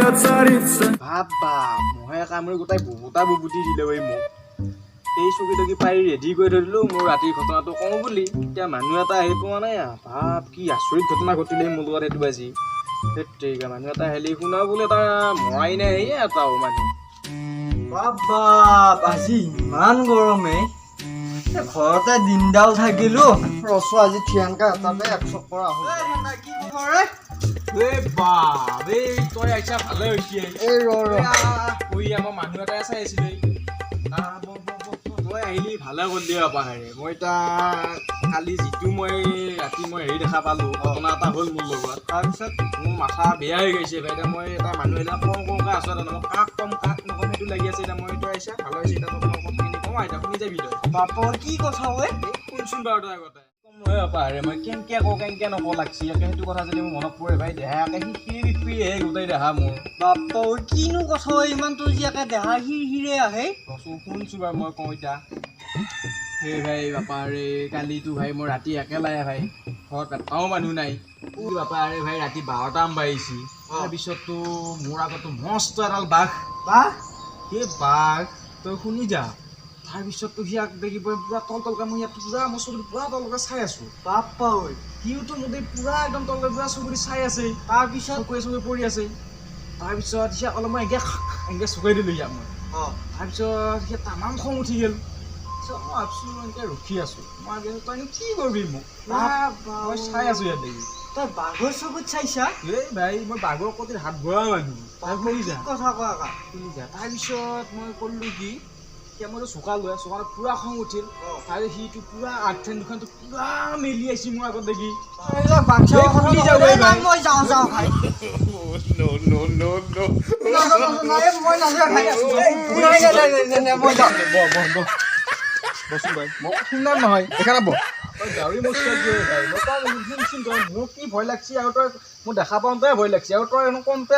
ভাবা মহে কামুৰি গোটাই বহুতা বুবুটি দিলে ঐ মোক এই চকী টকী পাৰি ৰেডি কৰি থৈ দিলোঁ মোৰ ৰাতিৰ ঘটনাটো কওঁ বুলি এতিয়া মানুহ এটা আহি পোৱা নাই ভাব কি আচৰিত ঘটনা ঘটিলে মোৰ লগত এইটো আজি ঠিক মানুহ এটা হেলি শুনা বোলে এটা মৰাই নাই এটাও মানুহ বাবা আজি ইমান গৰমে ঘৰতে দিনডাল থাকিলো ৰচো আজি থিয়ানকা এটাতে 100 পৰা হ'ল কি খবৰ তই আহিছা ভালে হৈছে এই আমাৰ মানুহ এটাই চাই আছিলে তই আহিলি ভালে কৰিলি পাহাৰে মই এতিয়া কালি যিটো মই ৰাতি মই হেৰি দেখা পালোঁ ঘটনা এটা হ'ল মোৰ লগত তাৰপিছত মোৰ মাথা বেয়া হৈ গৈছে এতিয়া মই এটা মানুহ আহিলে কওঁকৈ আছোঁ এটা মই কাক ক'ম কাক নক'ম সেইটো লাগি আছে এতিয়া মই তই আহিছা ভালে হৈছে এতিয়া তই কথাখিনি কওঁ এতিয়া শুনি যাবি তই বাপৰ কি কথা হয় শুনচোন বাৰু তই আগতে পাহাৰে মই কেনেকৈ কওঁ কেনেকৈ নকওঁ লাগছি সেইটো কথা যদি মোৰ মনত পৰে ভাই দেহাকে সিৰিহে গোটেই দেহা মোৰ বাপৰ কিনো কথা হয় ইমান তোৰ জীয়াকে দেহা হিৰে আহে শুনছোঁ বাৰু মই কওঁ এতিয়া সেই ভাই বাপাৰে কালিতো ভাই মই ৰাতি একেলাই ভাই ঘৰত এটাও মানুহ নাই বাপাৰে ভাই ৰাতি 12টামান বাজিছি তাৰপিছততো মোৰ আগতো মস্ত এডাল বাঘ সেই বাঘ তই শুনি যা তাৰপিছততো সিয়াক দেখি পুৰা তলকৈ মই ইয়াত পুৰা মই চকুত পুৰা তলকৈ চাই আছোঁ বাপ্পা ঐ সিওতো মোটেই পুৰা একদম তলকৈ পুৰা চকুত চাই আছে তাৰপিছত চকুৱে পৰি আছে তাৰপিছত সিয়াক অলপ মই এনেকৈ চকুৱাই দিলোঁ ইয়াক মই তাৰপিছত সি তামাম খং উঠি গ'ল মই ভাবিছোঁ এনেকৈ ৰখি আছোঁ মই ভাবিছোঁ তই কি কৰিবি মোক মই চাই আছোঁ ইয়াত দেখি তই বাঘৰ চকুত চাইছা এই ভাই মই বাঘৰ কটিত হাত ভৰা মানুহ শুনি যা কথা কোৱা শুনি যা তাৰপিছত মই ক'লোঁ কি মইতো চোকা লৈ চোকাত পুৰা খং উঠিল আৰু সিটো পুৰা আঠেন দুখনটো পুৰা মেলি আহিছে মোৰ আগত দেখি নহয় দেখা নাপ গাড়ী মোৰ কি ভয় লাগছি আৰু তই মোৰ দেখা পাওঁতে ভয় লাগছি আৰু তই কমতে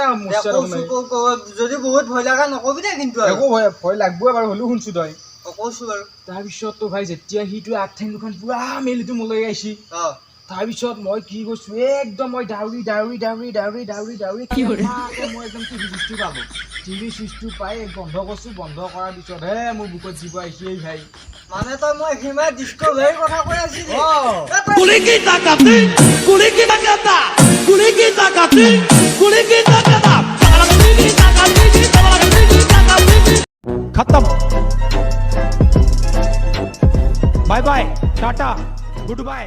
যদি বহুত ভয় লগা নকবি দে কিন্তু একো ভয় লাগবই বাৰু হ'লেও শুনছোঁ তই কৈছোঁ বাৰু তাৰপিছততো ভাই যেতিয়া সিটো আঠেন দুখন পুৰা মেলিটো মোলৈ আহিছি তাৰপিছত মই কি কৈছোঁ একদম মই ডাউৰি মই একদম টিভি চুইচটো পালোঁ টিভি চুইচটো পাই বন্ধ কৰিছোঁ বন্ধ কৰাৰ পিছতহে মোৰ বুকত জীৱ আহিছে ভাই মানে তই মই সিমাই ডিস্কভাৰীৰ কথা কৈ আছিলি खत्म bye bye tata good bye